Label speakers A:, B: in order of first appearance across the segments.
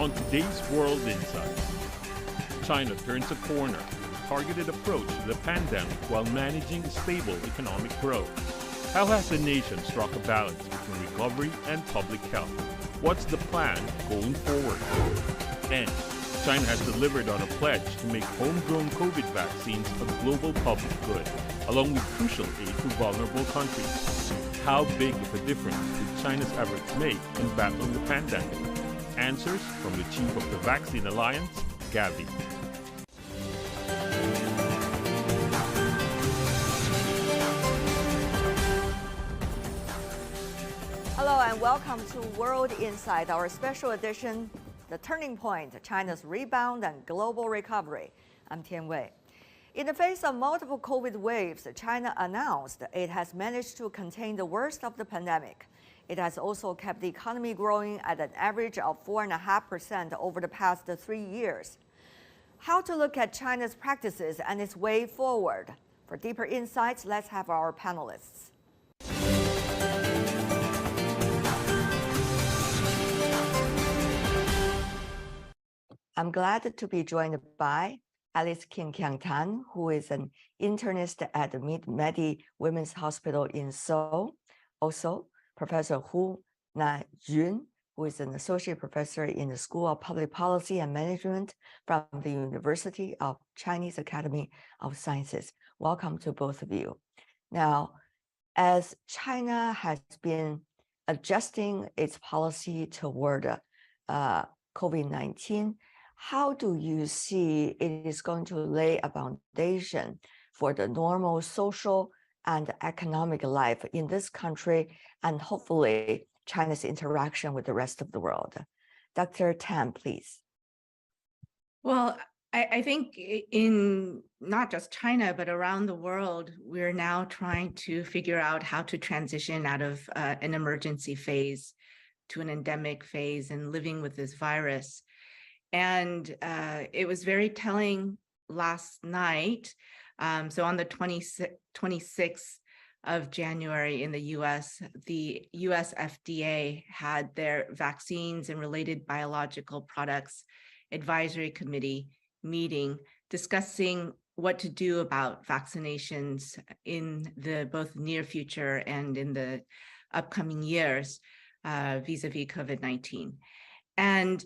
A: On today's World Insights, China turns a corner with a targeted approach to the pandemic while managing stable economic growth. How has the nation struck a balance between recovery and public health? What's the plan going forward? And China has delivered on a pledge to make homegrown COVID vaccines a global public good, along with crucial aid to vulnerable countries. How big of a difference did China's efforts make in battling the pandemic? Answers from the chief of the Vaccine Alliance, Gavi.
B: Hello and welcome to World Insight, our special edition, The Turning Point, China's Rebound and Global Recovery. I'm Tian Wei. In the face of multiple COVID waves, China announced it has managed to contain the worst of the pandemic. It has also kept the economy growing at an average of 4.5% over the past 3 years. How to look at China's practices and its way forward? For deeper insights, let's have our panelists. I'm glad to be joined by Alice Kim Kyang-tan, who is an internist at the Medi Women's Hospital in Seoul. Also, Professor Hu Na-jun, who is an associate professor in the School of Public Policy and Management from the University of Chinese Academy of Sciences. Welcome to both of you. Now, as China has been adjusting its policy toward COVID-19, how do you see it is going to lay a foundation for the normal social and economic life in this country and hopefully China's interaction with the rest of the world? Dr. Tan, please.
C: Well, I think in not just China, but around the world, we're now trying to figure out how to transition out of an emergency phase to an endemic phase and living with this virus. And it was very telling last night. So on the 26th of January in the US, the US FDA had their Vaccines and Related Biological Products Advisory Committee meeting discussing what to do about vaccinations in the both near future and in the upcoming years vis-a-vis COVID-19. And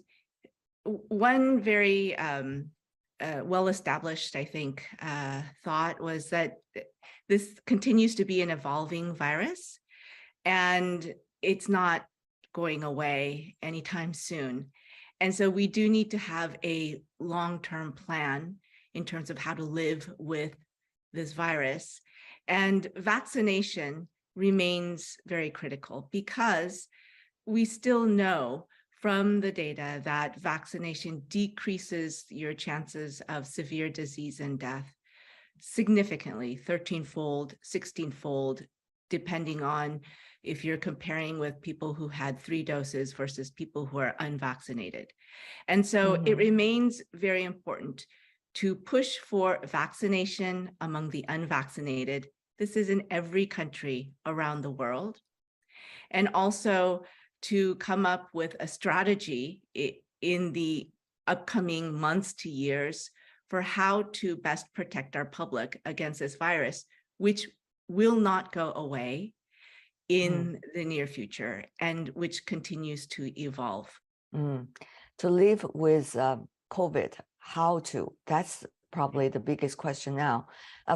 C: one very well-established, I think, thought was that this continues to be an evolving virus and it's not going away anytime soon. And so we do need to have a long-term plan in terms of how to live with this virus. And vaccination remains very critical because we still know from the data that vaccination decreases your chances of severe disease and death significantly, 13-fold, 16-fold, depending on if you're comparing with people who had 3 doses versus people who are unvaccinated. And so it remains very important to push for vaccination among the unvaccinated. This is in every country around the world. And also to come up with a strategy in the upcoming months to years for how to best protect our public against this virus, which will not go away in the near future and which continues to evolve.
B: To live with COVID, how to? That's probably the biggest question now.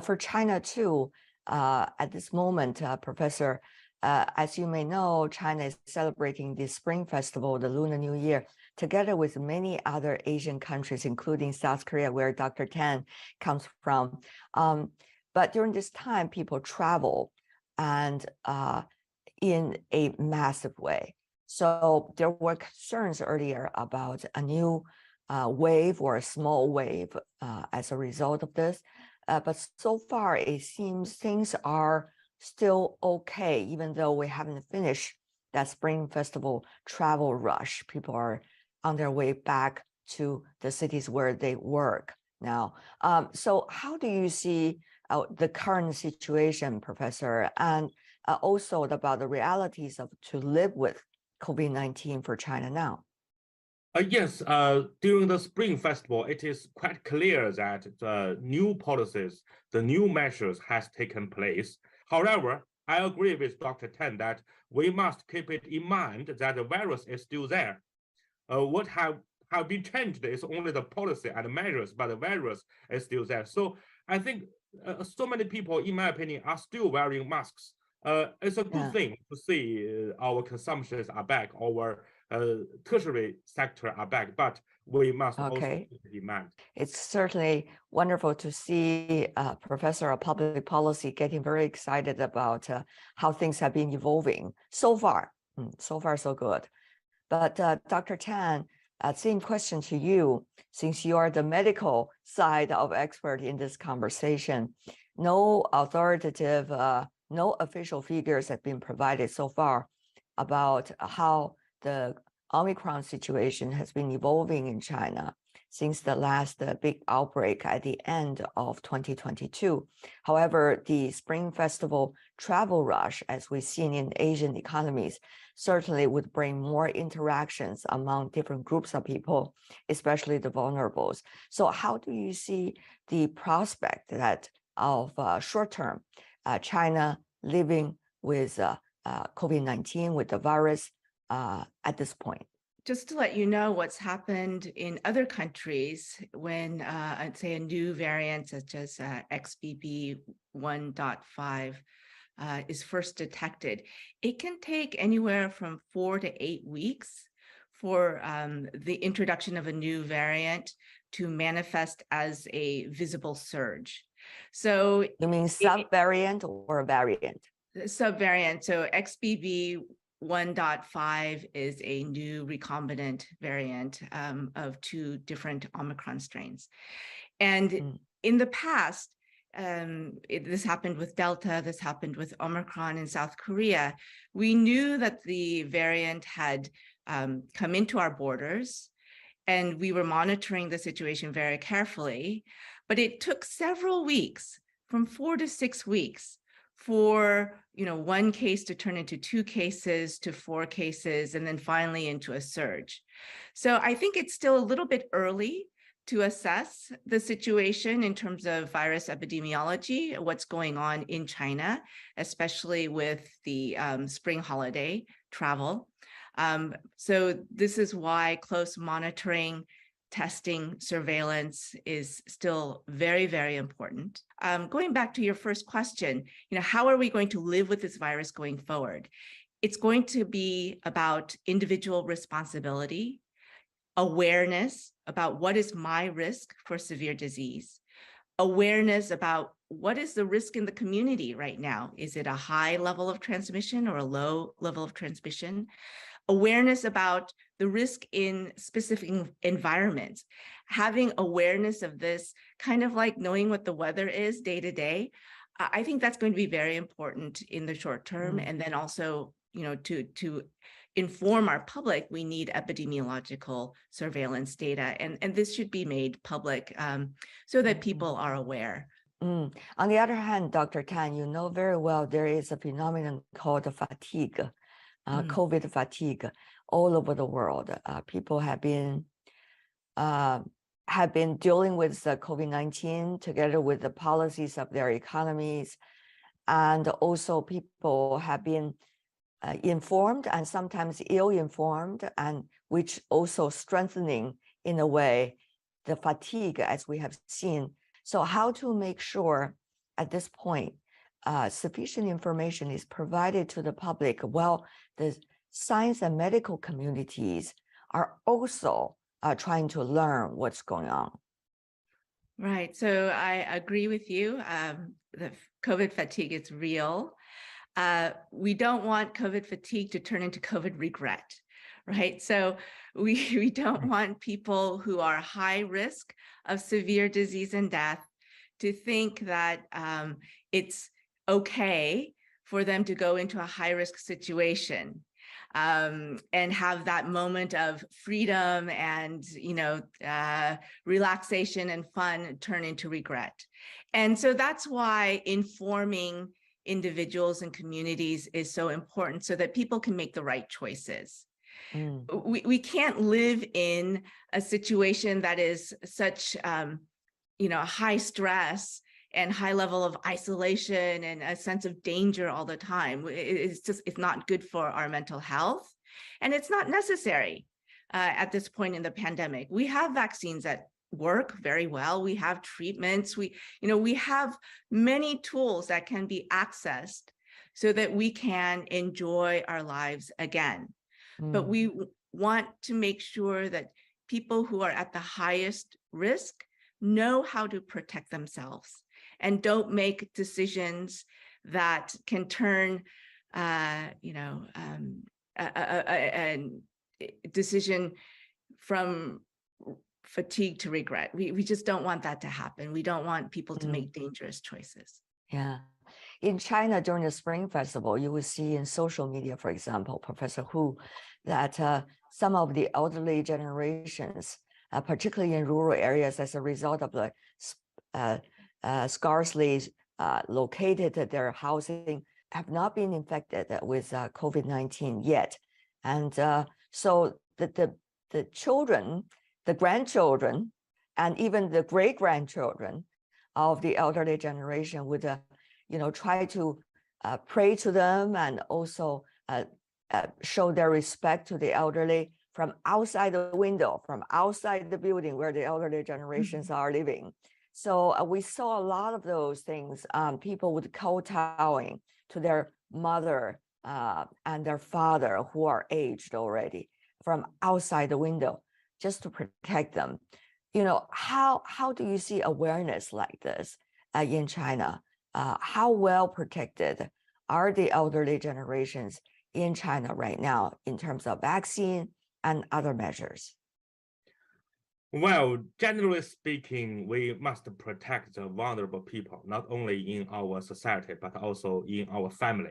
B: For China too, at this moment, Professor, as you may know, China is celebrating the Spring Festival, the Lunar New Year, together with many other Asian countries, including South Korea, where Dr. Tan comes from. But during this time, people travel and in a massive way. So there were concerns earlier about a new wave or a small wave as a result of this. But so far, it seems things are still okay, even though we haven't finished that Spring Festival travel rush. People are on their way back to the cities where they work now. So how do you see the current situation, Professor, and also about the realities of to live with COVID-19 for China now?
D: Yes, during the Spring Festival, it is quite clear that the new policies, the new measures has taken place. However, I agree with Dr. Tan that we must keep it in mind that the virus is still there. What have been changed is only the policy and the measures, but the virus is still there. So I think so many people, in my opinion, are still wearing masks. It's a good thing to see our consumptions are back, our tertiary sector are back, but we must also keep demand.
B: It's certainly wonderful to see Professor of Public Policy getting very excited about how things have been evolving so far. So far, so good. But Dr. Tan, same question to you, since you are the medical side of expert in this conversation. No authoritative, no official figures have been provided so far about how the Omicron situation has been evolving in China since the last big outbreak at the end of 2022. However, the Spring Festival travel rush, as we've seen in Asian economies, certainly would bring more interactions among different groups of people, especially the vulnerables. So how do you see the prospect that of short-term China living with COVID-19, with the virus at this point?
C: Just to let you know what's happened in other countries when, I'd say, a new variant such as XBB 1.5 is first detected, it can take anywhere from 4 to 8 weeks for the introduction of a new variant to manifest as a visible surge. So
B: you mean subvariant or variant?
C: Subvariant. So XBB 1.5 is a new recombinant variant of 2 different Omicron strains. And in the past, this happened with Delta, this happened with Omicron in South Korea. We knew that the variant had come into our borders, and we were monitoring the situation very carefully. But it took several weeks, from 4 to 6 weeks, for 1 case to turn into 2 cases to 4 cases, and then finally into a surge. So I think it's still a little bit early to assess the situation in terms of virus epidemiology, what's going on in China, especially with the spring holiday travel. So this is why close monitoring, testing, surveillance is still very, very important. Going back to your first question, how are we going to live with this virus going forward? It's going to be about individual responsibility, awareness about what is my risk for severe disease, awareness about what is the risk in the community right now. Is it a high level of transmission or a low level of transmission? Awareness about the risk in specific environments. Having awareness of this, kind of like knowing what the weather is day to day, I think that's going to be very important in the short term. And then also, to inform our public, we need epidemiological surveillance data, and this should be made public so that people are aware.
B: On the other hand, Dr. Tan, you know very well there is a phenomenon called fatigue. COVID fatigue all over the world. People have been dealing with the COVID-19 together with the policies of their economies, and also people have been informed and sometimes ill-informed, and which also strengthening in a way the fatigue as we have seen. So how to make sure at this point sufficient information is provided to the public? Well, the science and medical communities are also trying to learn what's going on.
C: Right. So I agree with you. The COVID fatigue is real. We don't want COVID fatigue to turn into COVID regret, right? So we don't want people who are high risk of severe disease and death to think that it's okay for them to go into a high risk situation and have that moment of freedom and relaxation and fun turn into regret. And so that's why informing individuals and communities is so important, so that people can make the right choices. We can't live in a situation that is such, high stress and high level of isolation and a sense of danger all the time. It's not good for our mental health, and it's not necessary at this point in the pandemic. We have vaccines that work very well. We have treatments. We have many tools that can be accessed so that we can enjoy our lives again. But we want to make sure that people who are at the highest risk know how to protect themselves and don't make decisions that can turn, a decision from fatigue to regret. We just don't want that to happen. We don't want people to make dangerous choices.
B: Yeah. In China, during the Spring Festival, you will see in social media, for example, Professor Hu, that some of the elderly generations, particularly in rural areas, as a result of the sparsely located their housing, have not been infected with COVID-19 yet. And so the children, the grandchildren, and even the great-grandchildren of the elderly generation would try to pray to them and also show their respect to the elderly from outside the window, from outside the building where the elderly generations are living. So we saw a lot of those things. People would kowtowing to their mother and their father who are aged already from outside the window just to protect them. How do you see awareness like this in China? How well protected are the elderly generations in China right now in terms of vaccine and other measures?
D: Well, generally speaking, we must protect the vulnerable people, not only in our society, but also in our family.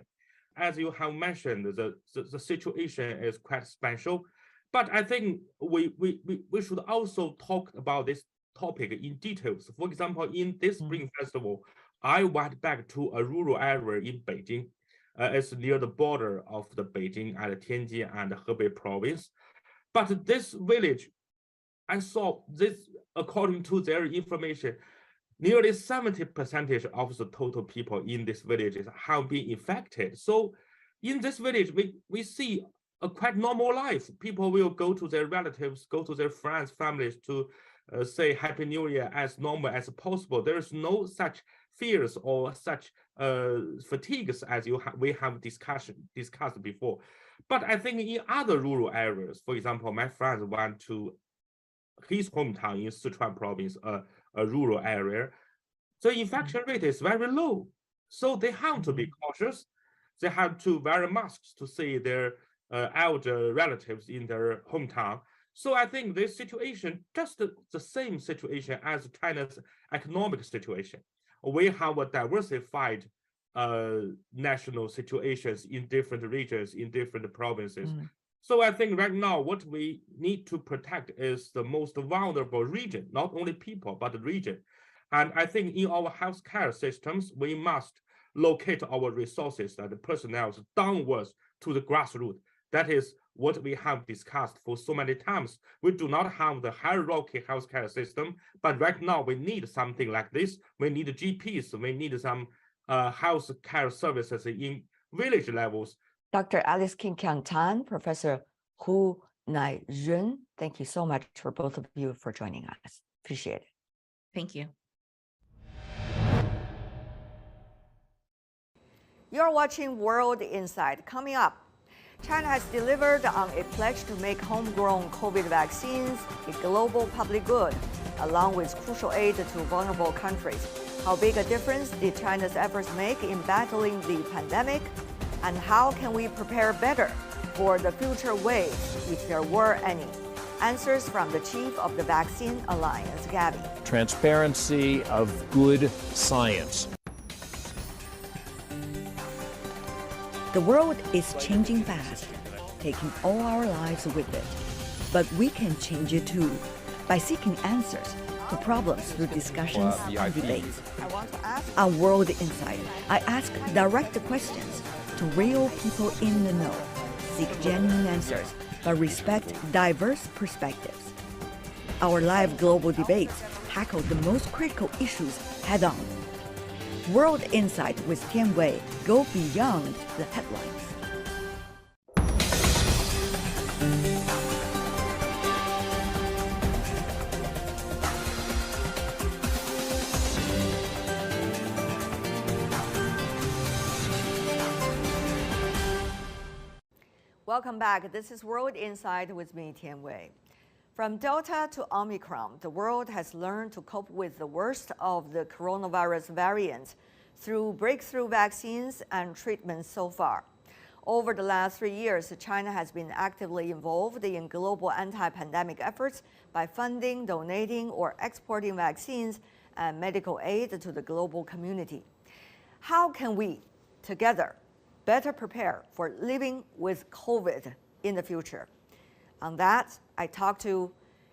D: As you have mentioned, the situation is quite special, but I think we should also talk about this topic in details. For example, in this Spring Festival, I went back to a rural area in Beijing. It's near the border of the Beijing and Tianjin and Hebei province. But this village, I saw this, according to their information, nearly 70% of the total people in this village have been infected. So in this village, we see a quite normal life. People will go to their relatives, go to their friends, families to say Happy New Year as normal as possible. There is no such fears or such fatigues as we have discussed before. But I think in other rural areas, for example, my friend went to his hometown in Sichuan province, a rural area, the infection rate is very low. So they have to be cautious. They have to wear masks to see their elder relatives in their hometown. So I think this situation, just the same situation as China's economic situation. We have a diversified national situations in different regions, in different provinces. So I think right now what we need to protect is the most vulnerable region, not only people, but the region. And I think in our healthcare systems, we must locate our resources and the personnel downwards to the grassroots. That is what we have discussed for so many times. We do not have the hierarchy healthcare system, but right now we need something like this. We need GPs, we need some healthcare services in village levels.
B: Dr. Alice King-Kyang Tan, Professor Hu Nai-Ren, thank you so much for both of you for joining us. Appreciate it.
C: Thank you.
B: You're watching World Insight. Coming up, China has delivered on a pledge to make homegrown COVID vaccines a global public good, along with crucial aid to vulnerable countries. How big a difference did China's efforts make in battling the pandemic? And how can we prepare better for the future waves, if there were any? Answers from the chief of the Vaccine Alliance, Gavi.
E: Transparency of good science.
F: The world is changing fast, taking all our lives with it. But we can change it too, by seeking answers to problems through discussions and debates. On World Insight, I ask direct questions to real people in the know, seek genuine answers, but respect diverse perspectives. Our live global debates tackle the most critical issues head-on. World Insight with Tian Wei go beyond the headlines.
B: Welcome back. This is World Insight with me, Tian Wei. From Delta to Omicron, the world has learned to cope with the worst of the coronavirus variants through breakthrough vaccines and treatments so far. Over the last 3 years, China has been actively involved in global anti-pandemic efforts by funding, donating, or exporting vaccines and medical aid to the global community. How can we, together, better prepare for living with COVID in the future? On that, I talked to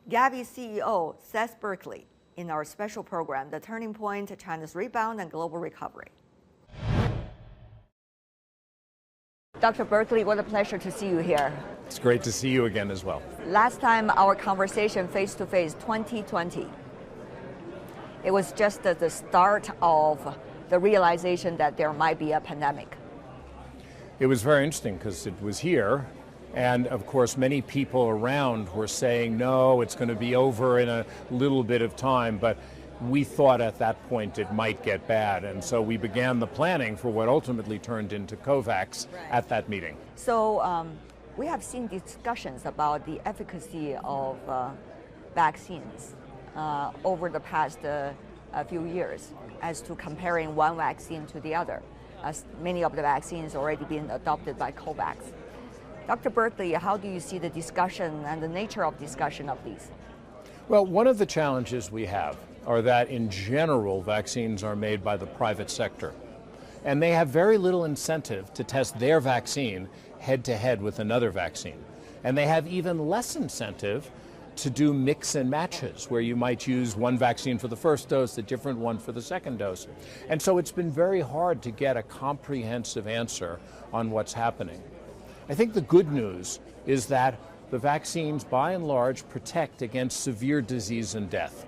B: Gavi CEO Seth Berkley in our special program, The Turning Point, China's Rebound and Global Recovery. Dr. Berkley, what a pleasure to see you here.
E: It's great to see you again as well.
B: Last time our conversation face-to-face, 2020, it was just the start of the realization that there might be a pandemic.
E: It was very interesting because it was here, and of course many people around were saying, no, it's going to be over in a little bit of time, but we thought at that point it might get bad, and so we began the planning for what ultimately turned into COVAX at that meeting.
B: So we have seen discussions about the efficacy of vaccines over the past few years as to comparing one vaccine to the other, as many of the vaccines already been adopted by COVAX. Dr. Berkley, how do you see the discussion and the nature of discussion of these?
E: Well, one of the challenges we have are that in general vaccines are made by the private sector, and they have very little incentive to test their vaccine head-to-head with another vaccine. And they have even less incentive to do mix and matches, where you might use one vaccine for the first dose, a different one for the second dose. And so it's been very hard to get a comprehensive answer on what's happening. I think the good news is that the vaccines, by and large, protect against severe disease and death.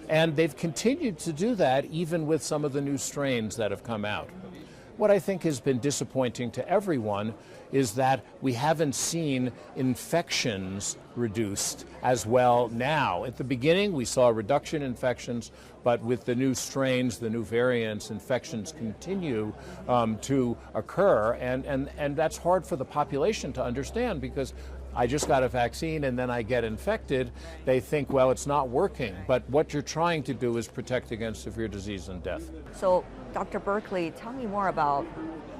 E: And they've continued to do that even with some of the new strains that have come out. What I think has been disappointing to everyone is that we haven't seen infections reduced as well now. At the beginning, we saw a reduction in infections, but with the new strains, the new variants, infections continue to occur, and that's hard for the population to understand, because I just got a vaccine and then I get infected. They think, well, it's not working, but what you're trying to do is protect against severe disease and death.
B: So, Dr. Berkley, tell me more about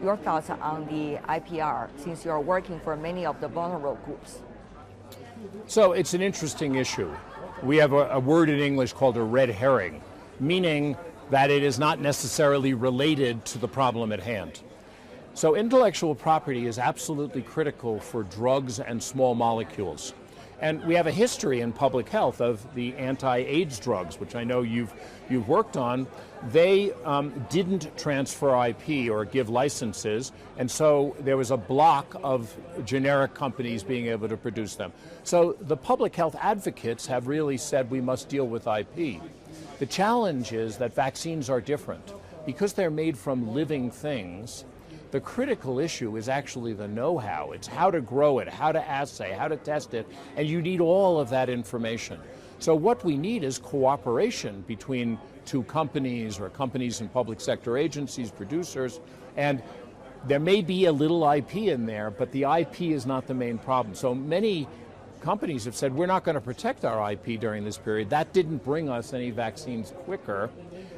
B: your thoughts on the IPR, since you're working for many of the vulnerable groups.
E: So it's an interesting issue. We have a word in English called a red herring, meaning that it is not necessarily related to the problem at hand. So intellectual property is absolutely critical for drugs and small molecules. And we have a history in public health of the anti-AIDS drugs, which I know you've worked on. They didn't transfer IP or give licenses, and so there was a block of generic companies being able to produce them. So the public health advocates have really said we must deal with IP. The challenge is that vaccines are different. Because they're made from living things, the critical issue is actually the know-how. It's how to grow it, how to assay, how to test it, and you need all of that information. So what we need is cooperation between two companies or companies and public sector agencies, producers, and there may be a little IP in there, but the IP is not the main problem. So many companies have said, we're not going to protect our IP during this period. That didn't bring us any vaccines quicker.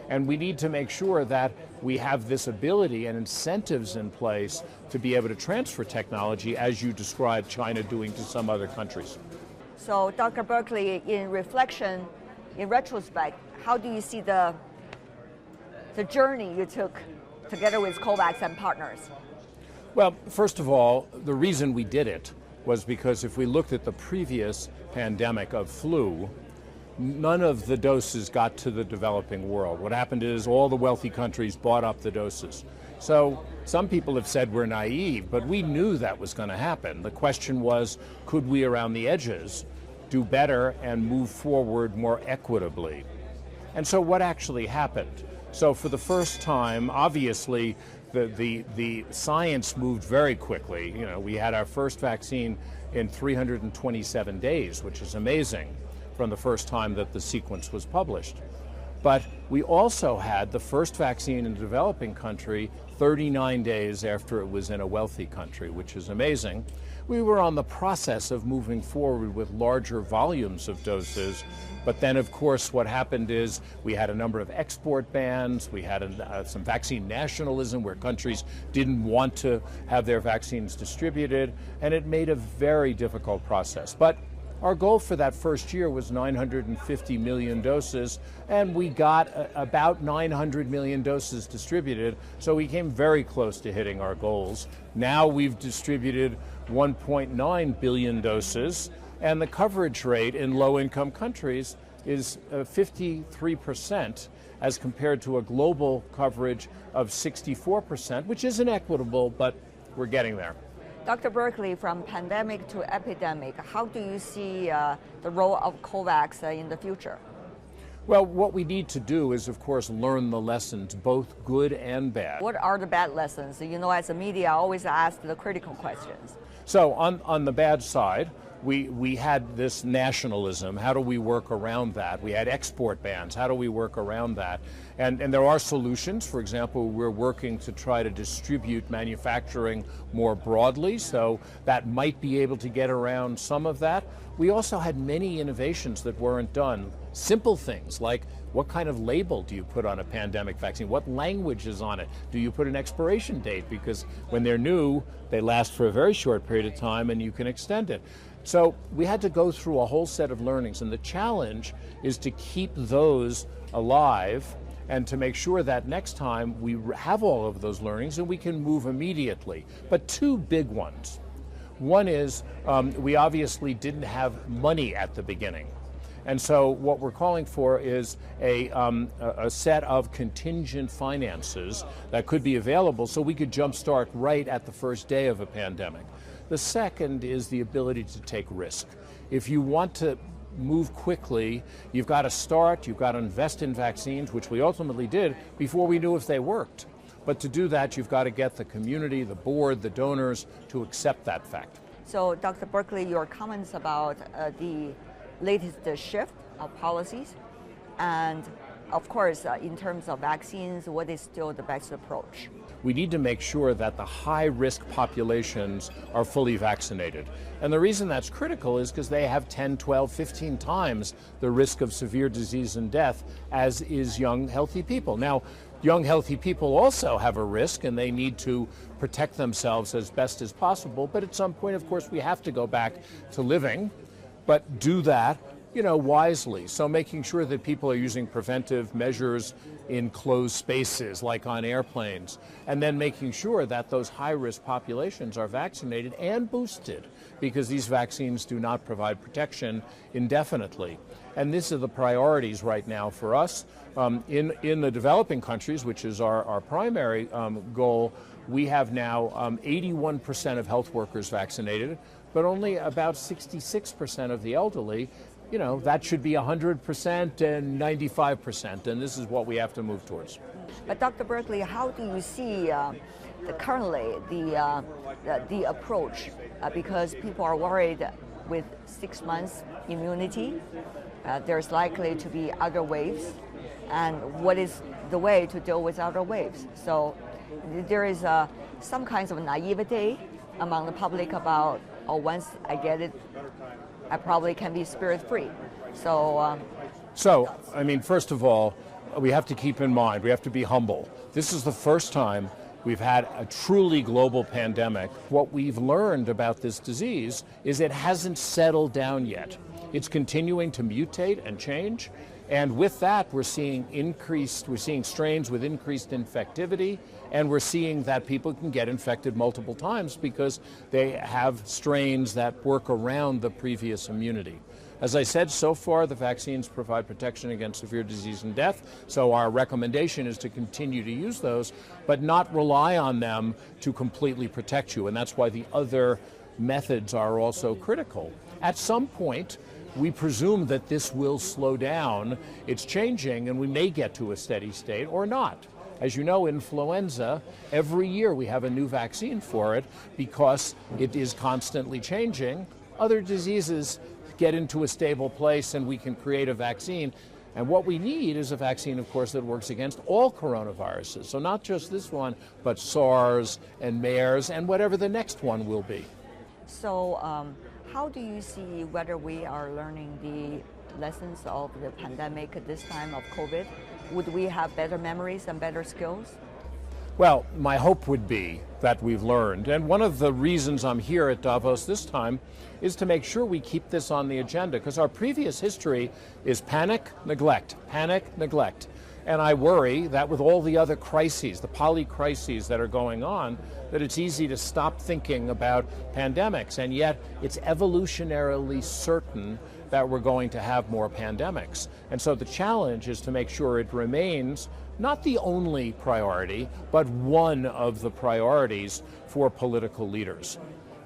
E: And we need to make sure that we have this ability and incentives in place to be able to transfer technology, as you described China doing to some other countries.
B: So, Dr. Berkley, in reflection, in retrospect, how do you see the journey you took together with COVAX and partners?
E: Well, first of all, the reason we did it was because if we looked at the previous pandemic of flu, none of the doses got to the developing world. What happened is all the wealthy countries bought up the doses. So some people have said we're naive, but we knew that was going to happen. The question was, could we around the edges do better and move forward more equitably? And so what actually happened? So for the first time, obviously, the science moved very quickly. You know, we had our first vaccine in 327 days, which is amazing from the first time that the sequence was published. But we also had the first vaccine in a developing country 39 days after it was in a wealthy country, which is amazing. We were on the process of moving forward with larger volumes of doses, but then of course what happened is we had a number of export bans, we had some vaccine nationalism where countries didn't want to have their vaccines distributed, and it made a very difficult process. But our goal for that first year was 950 million doses, and we got about 900 million doses distributed, so we came very close to hitting our goals. Now we've distributed 1.9 billion doses, and the coverage rate in low-income countries is 53% as compared to a global coverage of 64%, which isn't equitable, but we're getting there.
B: Dr. Berkley, from pandemic to epidemic, how do you see the role of COVAX in the future?
E: Well, what we need to do is, of course, learn the lessons, both good and bad.
B: What are the bad lessons? You know, as a media, I always ask the critical questions.
E: So on the bad side, we had this nationalism. How do we work around that? We had export bans. How do we work around that? And there are solutions. For example, we're working to try to distribute manufacturing more broadly, so that might be able to get around some of that. We also had many innovations that weren't done. Simple things like, what kind of label do you put on a pandemic vaccine? What language is on it? Do you put an expiration date? Because when they're new, they last for a very short period of time and you can extend it. So we had to go through a whole set of learnings, and the challenge is to keep those alive and to make sure that next time we have all of those learnings and we can move immediately. But two big ones. One is we obviously didn't have money at the beginning. And so what we're calling for is a set of contingent finances that could be available so we could jumpstart right at the first day of a pandemic. The second is the ability to take risk. If you want to move quickly, you've got to start, you've got to invest in vaccines, which we ultimately did before we knew if they worked. But to do that, you've got to get the community, the board, the donors to accept that fact.
B: So, Dr. Berkley, your comments about the latest shift of policies, and of course, in terms of vaccines, what is still the best approach?
E: We need to make sure that the high-risk populations are fully vaccinated. And the reason that's critical is because they have 10, 12, 15 times the risk of severe disease and death as is young, healthy people. Now, young, healthy people also have a risk, and they need to protect themselves as best as possible. But at some point, of course, we have to go back to living, but do that, you know, wisely. So making sure that people are using preventive measures in closed spaces, like on airplanes, and then making sure that those high-risk populations are vaccinated and boosted, because these vaccines do not provide protection indefinitely. And these are the priorities right now for us. In the developing countries, which is our primary goal, we have now 81% of health workers vaccinated, but only about 66% of the elderly. You know, that should be 100% and 95%, and this is what we have to move towards.
B: But Dr. Berkley, how do you see currently the approach? Because people are worried with 6 months immunity, there's likely to be other waves, and what is the way to deal with other waves? So there is some kinds of naivety among the public about, oh, once I get it, I probably can be spirit-free. So,
E: I mean, first of all, we have to keep in mind, we have to be humble. This is the first time we've had a truly global pandemic. What we've learned about this disease is it hasn't settled down yet. It's continuing to mutate and change, And with that, we're seeing strains with increased infectivity, and we're seeing that people can get infected multiple times because they have strains that work around the previous immunity. As I said, so far the vaccines provide protection against severe disease and death, so our recommendation is to continue to use those, but not rely on them to completely protect you, and that's why the other methods are also critical. At some point, we presume that this will slow down. It's changing, and we may get to a steady state or not. As you know, influenza, every year we have a new vaccine for it because it is constantly changing. Other diseases get into a stable place and we can create a vaccine. And what we need is a vaccine, of course, that works against all coronaviruses. So not just this one, but SARS and MERS and whatever the next one will be.
B: So how do you see whether we are learning the lessons of the pandemic at this time of COVID? Would we have better memories and better skills?
E: Well, my hope would be that we've learned. And one of the reasons I'm here at Davos this time is to make sure we keep this on the agenda, because our previous history is panic, neglect, panic, neglect. And I worry that with all the other crises, the polycrises that are going on, that it's easy to stop thinking about pandemics. And yet it's evolutionarily certain that we're going to have more pandemics. And so the challenge is to make sure it remains not the only priority, but one of the priorities for political leaders.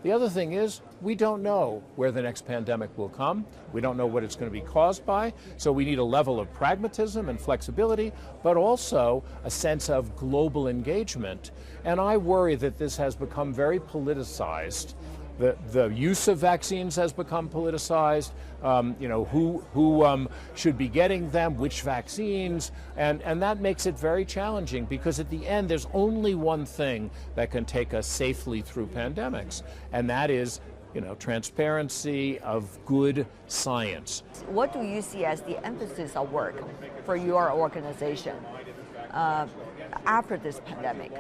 E: The other thing is, we don't know where the next pandemic will come. We don't know what it's going to be caused by. So we need a level of pragmatism and flexibility, but also a sense of global engagement. And I worry that this has become very politicized. The use of vaccines has become politicized. Who should be getting them, which vaccines, and that makes it very challenging, because at the end there's only one thing that can take us safely through pandemics, and that is transparency of good science.
B: What do you see as the emphasis of work for your organization after this pandemic?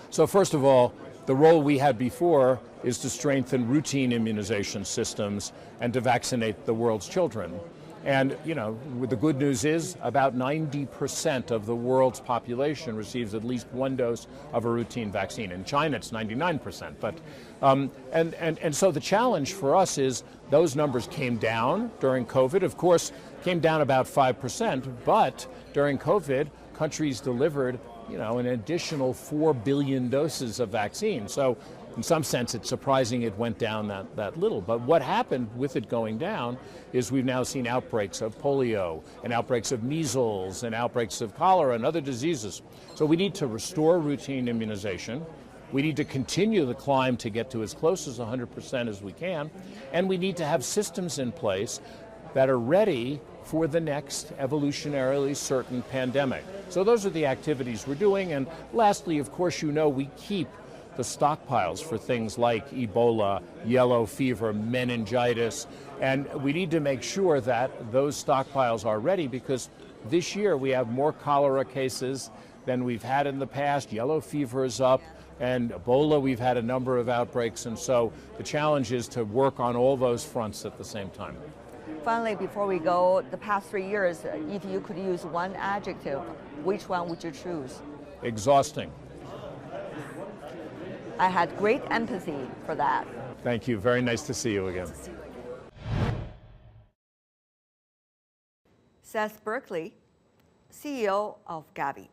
E: So first of all, the role we had before is to strengthen routine immunization systems and to vaccinate the world's children. And, the good news is about 90% of the world's population receives at least one dose of a routine vaccine. In China, it's 99%. But, and so the challenge for us is those numbers came down during COVID. Of course, came down about 5%, but during COVID, countries delivered an additional 4 billion doses of vaccine. So in some sense, it's surprising it went down that little. But what happened with it going down is we've now seen outbreaks of polio and outbreaks of measles and outbreaks of cholera and other diseases. So we need to restore routine immunization. We need to continue the climb to get to as close as 100% as we can. And we need to have systems in place that are ready for the next evolutionarily certain pandemic. So those are the activities we're doing. And lastly, of course, we keep the stockpiles for things like Ebola, yellow fever, meningitis, and we need to make sure that those stockpiles are ready, because this year we have more cholera cases than we've had in the past. Yellow fever is up, and Ebola, we've had a number of outbreaks, and so the challenge is to work on all those fronts at the same time.
B: Finally, before we go, the past 3 years, if you could use one adjective, which one would you choose?
E: Exhausting.
B: I had great empathy for that.
E: Thank you. Very nice to see you again.
B: Seth Berkley, CEO of Gavi.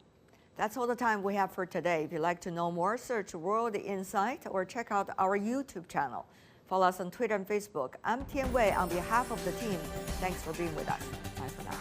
B: That's all the time we have for today. If you'd like to know more, search World Insight or check out our YouTube channel. Follow us on Twitter and Facebook. I'm Tian Wei on behalf of the team. Thanks for being with us. Bye for now.